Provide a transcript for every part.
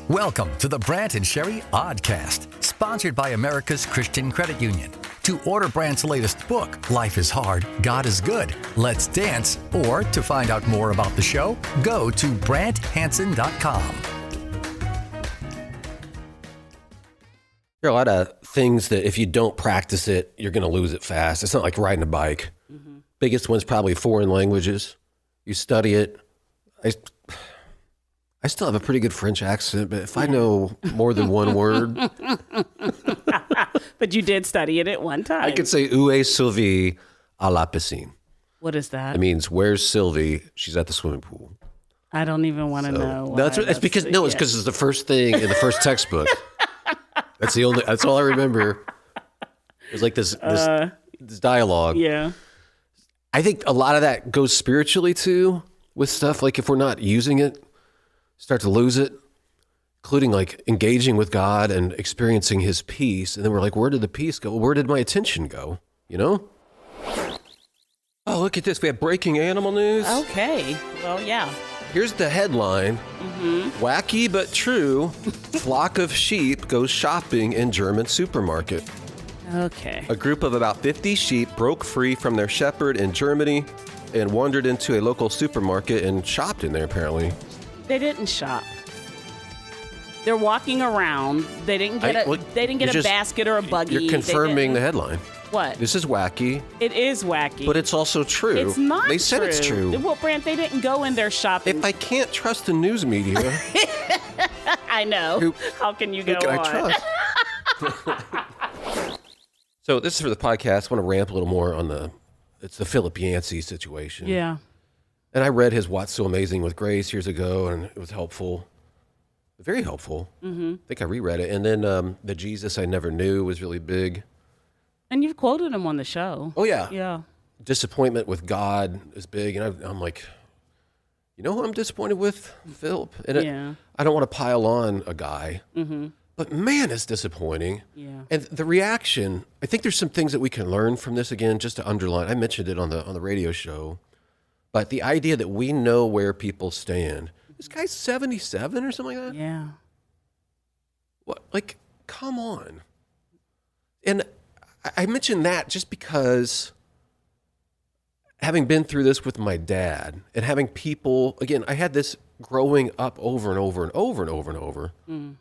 Welcome to the Brant and Sherry Oddcast, sponsored by America's Christian Credit Union. To order Brant's latest book, Life is Hard, God is Good, Let's Dance, or to find out more about the show, go to BrantHansen.com. There are a lot of things that if you don't practice it, you're going to lose it fast. It's not like riding a bike. Mm-hmm. Biggest one's probably foreign languages. You study it. I still have a pretty good French accent, but if I know more than one word. But you did study it at one time. I could say, où est Sylvie à la piscine? What is that? It means, where's Sylvie? She's at the swimming pool. I don't even want to know. It's because it's the first thing in the first textbook. That's all I remember. There's like this dialogue. Yeah. I think a lot of that goes spiritually too with stuff. Like if we're not using it, start to lose it, including like engaging with God and experiencing his peace. And then we're like, where did the peace go? Where did my attention go? You know? Oh, look at this. We have breaking animal news. Okay. Well, yeah. Here's the headline. Mm-hmm. Wacky but true. Flock of sheep goes shopping in German supermarket. Okay. A group of about 50 sheep broke free from their shepherd in Germany and wandered into a local supermarket and shopped in there, apparently. They didn't shop. They're walking around. They didn't get a basket or a buggy. You're confirming the headline. What? This is wacky. It is wacky. But it's also true. It's not They said it's true. Well, Brant, they didn't go in there shopping. If I can't trust the news media... I know. How can you go on? I trust? So this is for the podcast. I want to ramp a little more on it's the Philip Yancey situation. Yeah. And I read his What's So Amazing with Grace years ago, and it was helpful. Very helpful. Mm-hmm. I think I reread it. And then the Jesus I Never Knew was really big. And you've quoted him on the show. Oh, yeah. Yeah. Disappointment with God is big. And I'm like, you know who I'm disappointed with? Philip. And I don't want to pile on a guy. Mm-hmm. But man, it's disappointing. Yeah. And the reaction, I think there's some things that we can learn from this again, just to underline. I mentioned it on the radio show. But the idea that we know where people stand. This guy's 77 or something like that? Yeah. What? Like, come on. And I mentioned that just because having been through this with my dad and having people, again, I had this growing up over and over and over and over and over. Mm.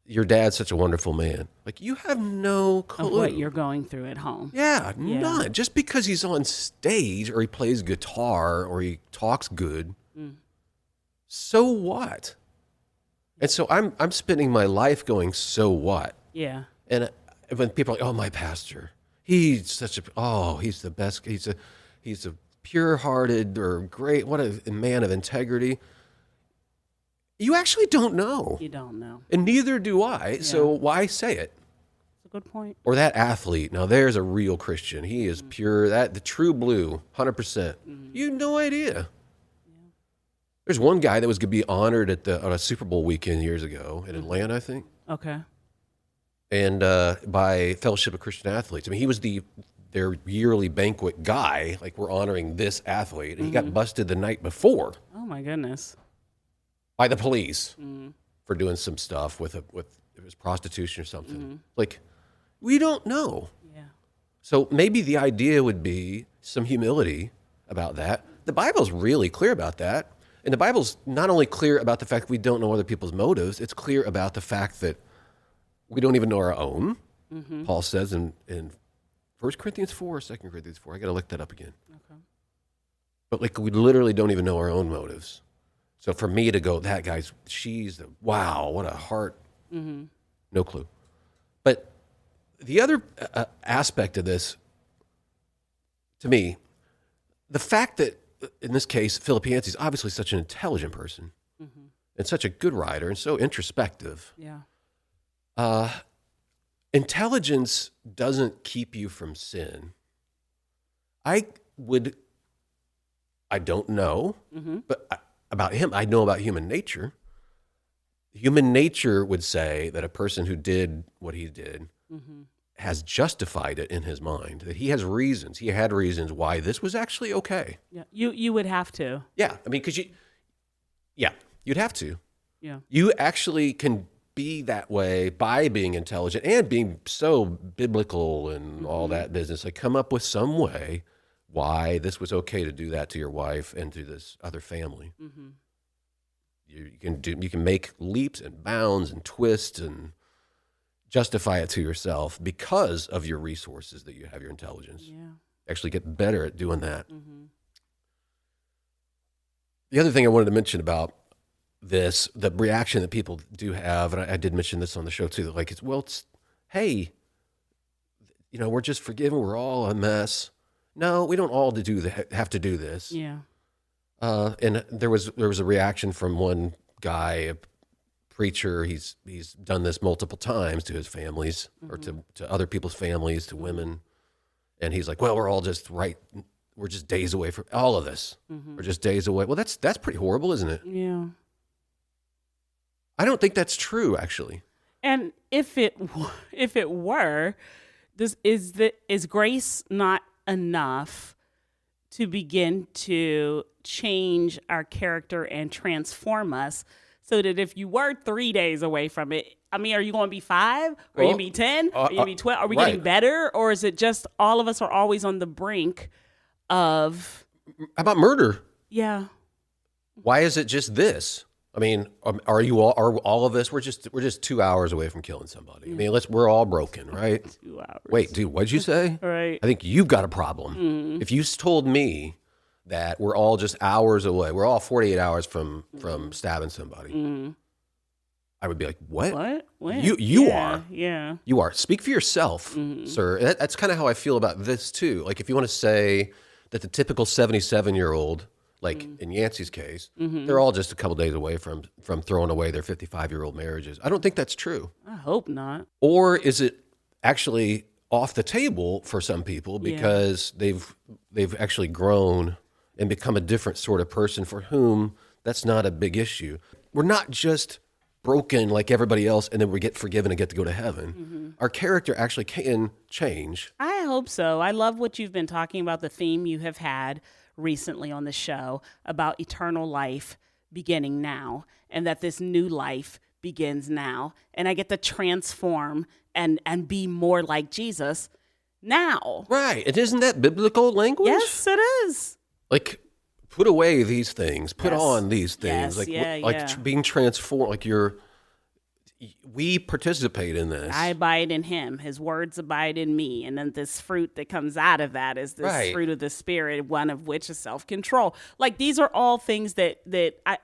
Your dad's such a wonderful man. Like, you have no clue. Of what you're going through at home. Yeah, none. Just because he's on stage or he plays guitar or he talks good, so what? And so I'm spending my life going, so what? Yeah. And when people are like, oh, my pastor, he's the best. He's a pure-hearted or great, what a man of integrity. You actually don't know. You don't know. And neither do I. Yeah. So why say it? That's a good point. Or that athlete. Now there's a real Christian. He is pure, the true blue, 100%. Mm-hmm. You have no idea. Yeah. There's one guy that was going to be honored on a Super Bowl weekend years ago in Atlanta, I think. Okay. And by Fellowship of Christian Athletes. I mean, he was their yearly banquet guy. Like, we're honoring this athlete. And he got busted the night before. Oh, my goodness. By the police for doing some stuff with it was prostitution or something. Mm-hmm. Like, we don't know. Yeah. So maybe the idea would be some humility about that. The Bible's really clear about that. And the Bible's not only clear about the fact we don't know other people's motives, it's clear about the fact that we don't even know our own. Mm-hmm. Paul says in 1 Corinthians 4 or 2 Corinthians 4. I got to look that up again. Okay. But like, we literally don't even know our own motives. So for me to go, that guy's, wow, what a heart. Mm-hmm. No clue. But the other aspect of this, to me, the fact that, in this case, Philip Yancey is obviously such an intelligent person and such a good writer and so introspective. Yeah. Intelligence doesn't keep you from sin. I don't know, but about him, I know about human nature. Human nature would say that a person who did what he did has justified it in his mind, that he had reasons why this was actually okay. Yeah, you would have to. Yeah, I mean, you'd have to. Yeah. You actually can be that way by being intelligent and being so biblical and all that business. Like come up with some way why this was okay to do that to your wife and to this other family. Mm-hmm. You can make leaps and bounds and twists and justify it to yourself because of your resources that you have, your intelligence. Yeah. Actually get better at doing that. Mm-hmm. The other thing I wanted to mention about this, the reaction that people do have, and I did mention this on the show too, like hey, we're just forgiven. We're all a mess. No, we don't all have to do this. Yeah. And there was a reaction from one guy, a preacher. He's done this multiple times to his families or to other people's families, to women. And he's like, well, we're all just right. We're just days away from all of this. We're just days away. Well, that's pretty horrible, isn't it? Yeah. I don't think that's true, actually. And if it were, is grace not enough to begin to change our character and transform us, so that if you were 3 days away from it, I mean, are you going to be 5? Are you going to be 10? Are you going to be 12? Are we getting better? Or is it just all of us are always on the brink of... How about murder? Yeah. Why is it just this? I mean, are all of us? We're just 2 hours away from killing somebody. I mean, we're all broken, right? 2 hours. Wait, dude, what'd you say? Right. I think you've got a problem. If you told me that we're all just hours away, we're all 48 hours from stabbing somebody, I would be like, what? What? When? You are. Yeah. You are. Speak for yourself, sir. That's kind of how I feel about this too. Like if you want to say that the typical 77-year-old, like in Yancey's case, they're all just a couple days away from throwing away their 55-year-old marriages. I don't think that's true. I hope not. Or is it actually off the table for some people because they've actually grown and become a different sort of person for whom that's not a big issue. We're not just broken like everybody else and then we get forgiven and get to go to heaven. Our character actually can change. I hope so. I love what you've been talking about, the theme you have had recently on the show about eternal life beginning now, and that this new life begins now, and I get to transform and be more like Jesus now. Right. And isn't that biblical language? Yes, it is. Like, put away these things, put on these things, yes, being transformed, like we participate in this. I abide in him. His words abide in me. And then this fruit that comes out of that is this fruit of the Spirit, one of which is self-control. Like these are all things that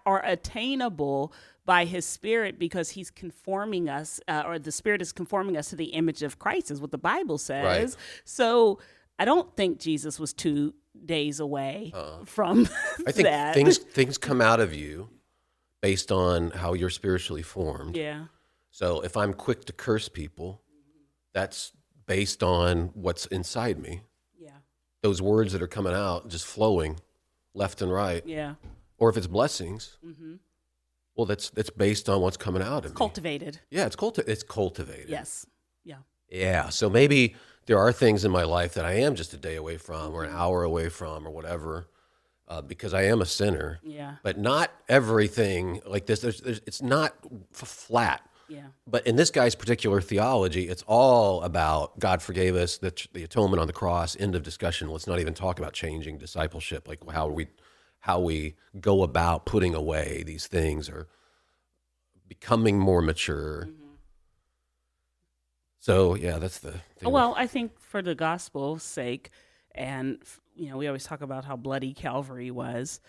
are attainable by his Spirit because he's conforming us, or the Spirit is conforming us to the image of Christ, is what the Bible says. Right. So I don't think Jesus was 2 days away from I think that. things come out of you based on how you're spiritually formed. Yeah. So if I'm quick to curse people, that's based on what's inside me. Yeah. Those words that are coming out, just flowing left and right. Yeah. Or if it's blessings, well, that's based on what's coming out of me. Cultivated. Yeah, it's cultivated. Yes. Yeah. Yeah, so maybe there are things in my life that I am just a day away from or an hour away from or whatever, because I am a sinner. Yeah. But not everything like this. It's not flat. Yeah. But in this guy's particular theology, it's all about God forgave us, the atonement on the cross, end of discussion. Let's not even talk about changing discipleship, like how we go about putting away these things or becoming more mature. So, yeah, that's the thing. Well, I think for the gospel's sake, and, we always talk about how bloody Calvary was,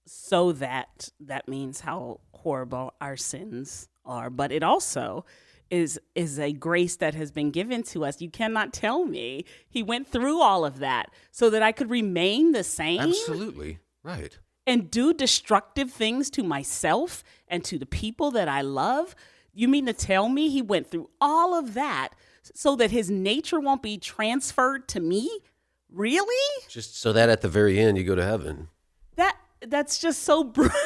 so that means how horrible our sins are. But it also is a grace that has been given to us. You cannot tell me he went through all of that so that I could remain the same. Absolutely. Right. And do destructive things to myself and to the people that I love. You mean to tell me he went through all of that so that his nature won't be transferred to me? Really? Just so that at the very end you go to heaven. That's just so brutal.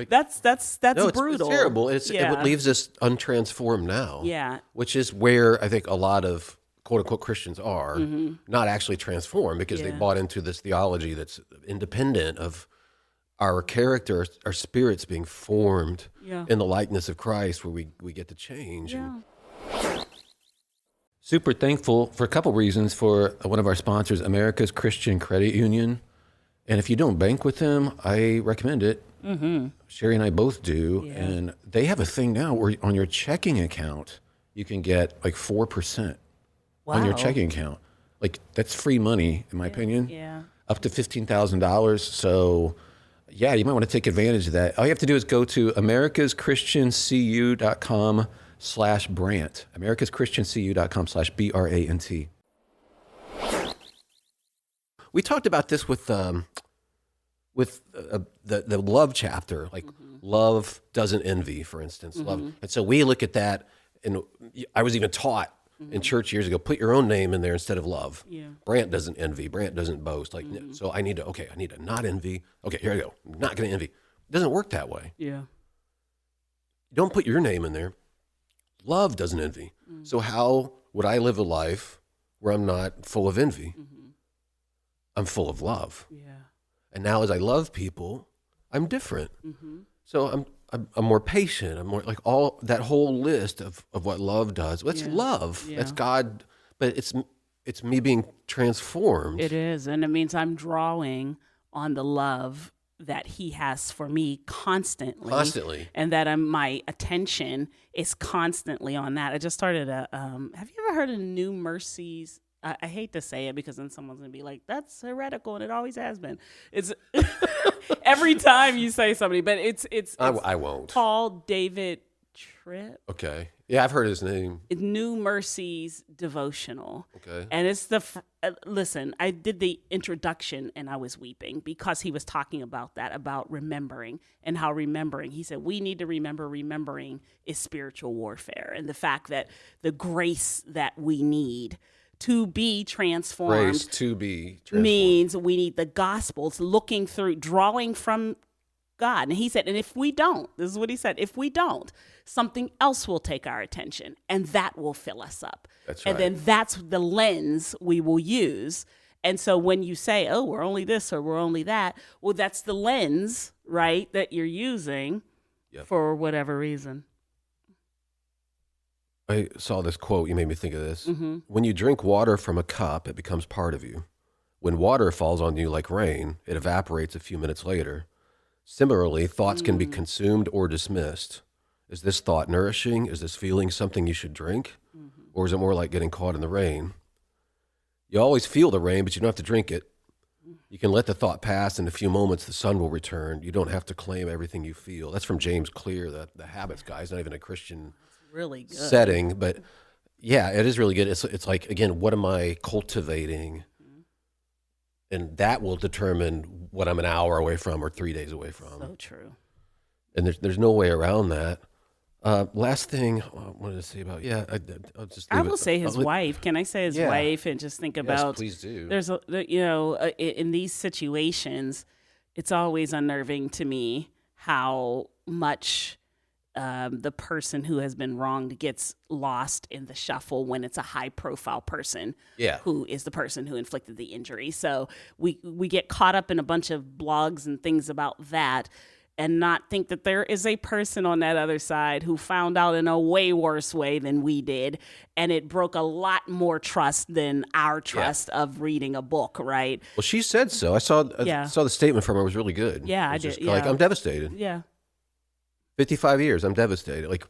That's brutal. It's terrible. It leaves us untransformed now. Yeah. Which is where I think a lot of quote unquote Christians are not actually transformed because they bought into this theology that's independent of our character, our spirit's being formed Yeah. in the likeness of Christ, where we get to change. Yeah. Super thankful for a couple reasons for one of our sponsors, America's Christian Credit Union. And if you don't bank with them, I recommend it. Mm-hmm. Sherry and I both do. Yeah. And they have a thing now where on your checking account, you can get like 4% on your Wow. checking account. Like, that's free money, in my opinion. Yeah. Up to $15,000. So, yeah, you might want to take advantage of that. All you have to do is go to americaschristiancu.com/Brant. americaschristiancu.com/BRANT. We talked about this with the love chapter, like love doesn't envy, for instance. Love, and so we look at that, and I was even taught in church years ago, put your own name in there instead of love. Yeah. Brant doesn't envy. Brant doesn't boast. Like, so I need to not envy. Okay, here I go. I'm not going to envy. It doesn't work that way. Yeah. Don't put your name in there. Love doesn't envy. So how would I live a life where I'm not full of envy? I'm full of love. Yeah. And now as I love people, I'm different. So I'm more patient. I'm more like all that whole list of what love does. Well, that's love. Yeah. That's God. But it's me being transformed. It is. And it means I'm drawing on the love that he has for me constantly. And that my attention is constantly on that. I just started have you ever heard of New Mercies? I hate to say it because then someone's going to be like, that's heretical, and it always has been. It's every time you say somebody, but it's I won't. Paul David Tripp. Okay. Yeah, I've heard his name. New Mercies devotional. Okay. And it's listen, I did the introduction and I was weeping because he was talking about that, about remembering and how remembering. He said, we need to remember remembering is spiritual warfare, and the fact that the grace that we need to be transformed, Grace to be transformed means we need the Gospels, looking through, drawing from God. And he said, and if we don't, this is what he said, if we don't, something else will take our attention, and that will fill us up. That's right. And then that's the lens we will use. And so when you say, oh, we're only this or we're only that, well, that's the lens, right, that you're using for whatever reason. I saw this quote. You made me think of this. When you drink water from a cup, it becomes part of you. When water falls on you like rain, it evaporates a few minutes later. Similarly, thoughts can be consumed or dismissed. Is this thought nourishing? Is this feeling something you should drink? Or is it more like getting caught in the rain? You always feel the rain, but you don't have to drink it. You can let the thought pass. In a few moments, the sun will return. You don't have to claim everything you feel. That's from James Clear, the Habits guy. He's not even a Christian Really good setting, but yeah, it is really good. It's like, again, what am I cultivating? And that will determine what I'm an hour away from or 3 days away from. So true. And there's no way around that. Last thing I wanted to say about, I'll just leave I will it. say his wife. Can I say his wife and just think about? Yes, please do. There's in these situations, it's always unnerving to me how much the person who has been wronged gets lost in the shuffle when it's a high-profile person who is the person who inflicted the injury. So we get caught up in a bunch of blogs and things about that, and not think that there is a person on that other side who found out in a way worse way than we did, and it broke a lot more trust than our trust of reading a book, right? Well, she said so. I saw the statement from her. It was really good. Yeah, I did. did. Like, I'm devastated. Yeah. 55 years, I'm devastated. Like,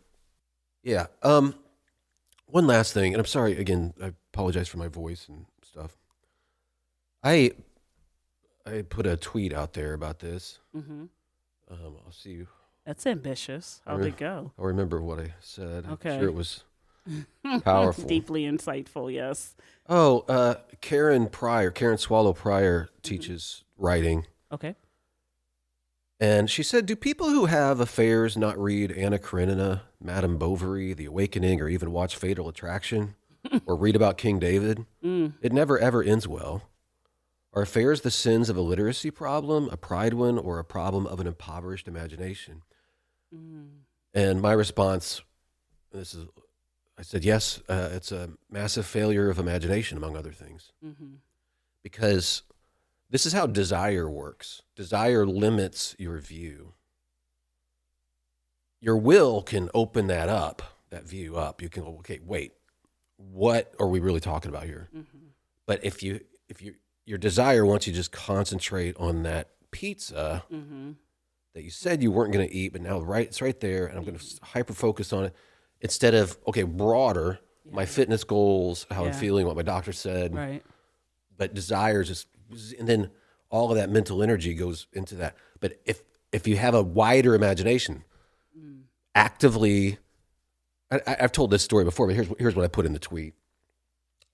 yeah. One last thing, and I'm sorry, again, I apologize for my voice and stuff. I put a tweet out there about this. I'll see. That's ambitious. How'd it go? I'll remember what I said. Okay. I'm sure it was powerful. Deeply insightful, yes. Oh, Karen Swallow Pryor teaches writing. Okay. And she said, do people who have affairs not read Anna Karenina, Madame Bovary, The Awakening, or even watch Fatal Attraction, or read about King David? It never, ever ends well. Are affairs the sins of a literacy problem, a pride one, or a problem of an impoverished imagination? And my response, I said, yes, it's a massive failure of imagination, among other things. Because This is how desire works. Desire limits your view. Your will can open that view up. You can, okay, wait, what are we really talking about here? Mm-hmm. But if your desire wants you to just concentrate on that pizza that you said you weren't going to eat, but now it's right there, and I'm going to hyper focus on it instead of, okay, broader, my fitness goals, how I'm feeling, what my doctor said. Right. But desire just, and then all of that mental energy goes into that. But if you have a wider imagination, actively, I've told this story before, but here's what I put in the tweet.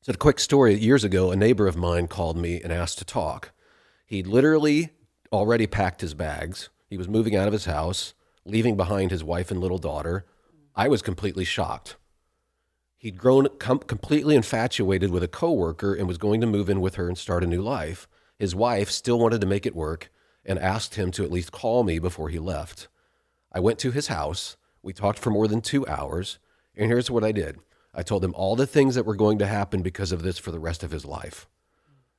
So a quick story, years ago, a neighbor of mine called me and asked to talk. He'd literally already packed his bags. He was moving out of his house, leaving behind his wife and little daughter. I was completely shocked. He'd grown completely infatuated with a coworker and was going to move in with her and start a new life. His wife still wanted to make it work and asked him to at least call me before he left. I went to his house. We talked for more than 2 hours, and here's what I did. I told him all the things that were going to happen because of this for the rest of his life.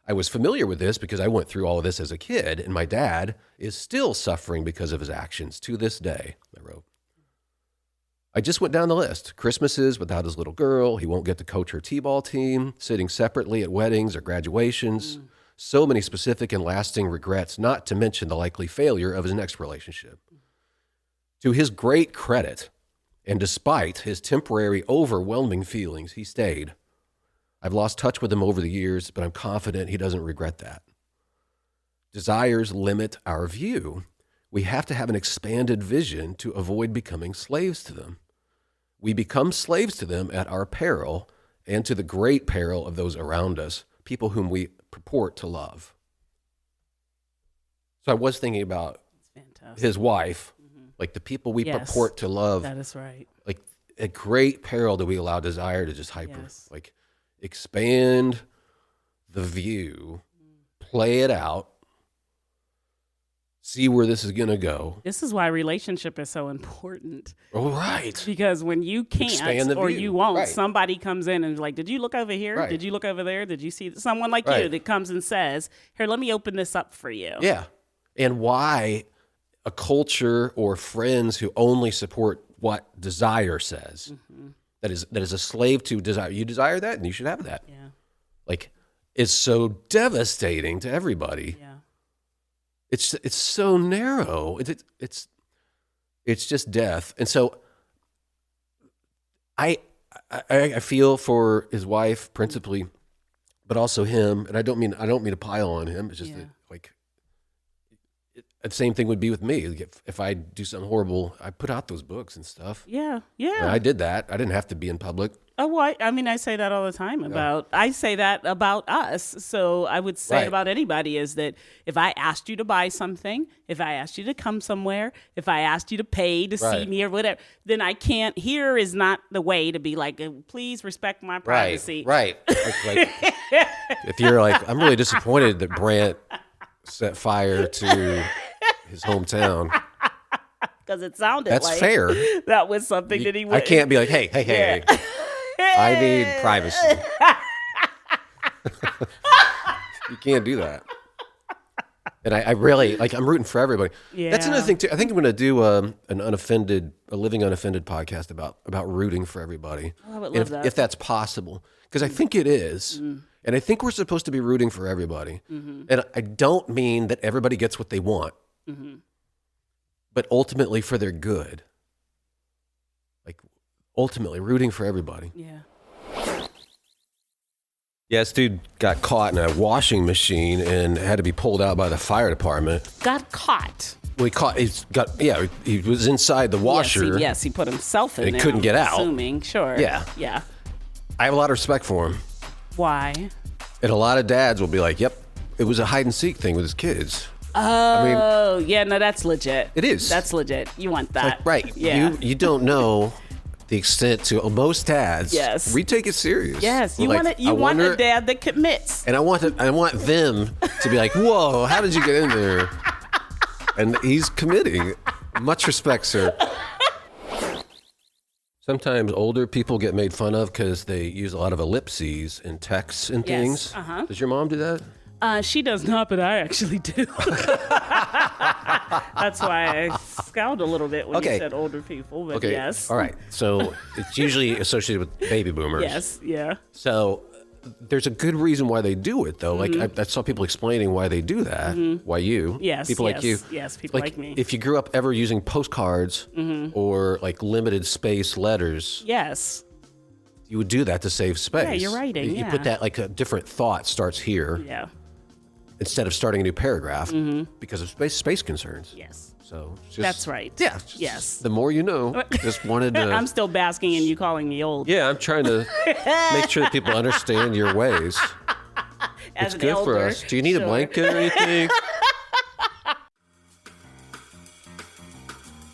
I was familiar with this because I went through all of this as a kid, and my dad is still suffering because of his actions to this day, I wrote. I just went down the list. Christmases without his little girl. He won't get to coach her t-ball team, sitting separately at weddings or graduations. So many specific and lasting regrets, not to mention the likely failure of his next relationship. To his great credit, and despite his temporary overwhelming feelings, he stayed. I've lost touch with him over the years, but I'm confident he doesn't regret that. Desires limit our view. We have to have an expanded vision to avoid becoming slaves to them. We become slaves to them at our peril and to the great peril of those around us, people whom we purport to love. So I was thinking about his wife, like the people we purport to love. That is right. Like at great peril do we allow desire to just like expand the view, play it out, see where this is going to go. This is why relationship is so important. Oh, right. Because when you can't or you won't, somebody comes in and is like, did you look over here? Right. Did you look over there? Did you see someone like you that comes and says, here, let me open this up for you. Yeah. And why a culture or friends who only support what desire says, that is a slave to desire. You desire that and you should have that. Yeah. Like, it's so devastating to everybody. Yeah. It's so narrow. It's just death. And so I feel for his wife principally, but also him. And I don't mean to pile on him. It's just that, like, the same thing would be with me. If I do something horrible, I put out those books and stuff. Yeah, yeah. And I did that. I didn't have to be in public. Oh, well, I mean, I say that all the time I say that about us. So I would say about anybody is that if I asked you to buy something, if I asked you to come somewhere, if I asked you to pay to see me or whatever, then I can't, here is not the way to be like, please respect my privacy. Right. Like, if you're like, I'm really disappointed that Brant set fire to his hometown. Because it sounded that's like fair. That was something that he would. I can't be like, hey. I need privacy. You can't do that. And I really, like, I'm rooting for everybody. Yeah. That's another thing, too. I think I'm going to do a Living Unoffended podcast about rooting for everybody. Oh, I would love that. If that's possible. Because I think it is. And I think we're supposed to be rooting for everybody. And I don't mean that everybody gets what they want. But ultimately for their good. Like, ultimately rooting for everybody. Yeah. Yeah, this dude got caught in a washing machine and had to be pulled out by the fire department. Got caught? Well, he was inside the washer. Yes, he put himself in and there. He couldn't get out. Assuming, sure. Yeah. Yeah. I have a lot of respect for him. Why? And a lot of dads will be like, yep, it was a hide and seek thing with his kids. Oh, no, that's legit. It is. That's legit. You want that. Like, right. Yeah. You don't know the extent to most dads. Yes. We take it serious. Yes. You want a dad that commits. And I want them to be like, whoa, how did you get in there? And he's committing. Much respect, sir. Sometimes older people get made fun of because they use a lot of ellipses in texts and things. Uh-huh. Does your mom do that? She does not, but I actually do. That's why I scowled a little bit when you said older people, but yes. All right. So it's usually associated with baby boomers. Yes, yeah. So there's a good reason why they do it, though. Mm-hmm. Like I saw people explaining why they do that. Why you? Yes, people like you. Yes, people like me. If you grew up ever using postcards or like limited space letters, Yes. you would do that to save space. Yeah, you're writing, You put that like a different thought starts here Yeah. instead of starting a new paragraph because of space concerns. Yes. So just, That's right. Yeah. Yes. The more you know. Just wanted to. I'm still basking in you calling me old. Yeah, I'm trying to make sure that people understand your ways. As It's an good for elder, us. Do you need a sure. blanket or anything?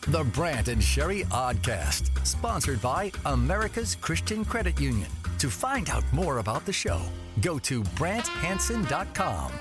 The Brant and Sherry Oddcast, sponsored by America's Christian Credit Union. To find out more about the show, go to BrantHansen.com.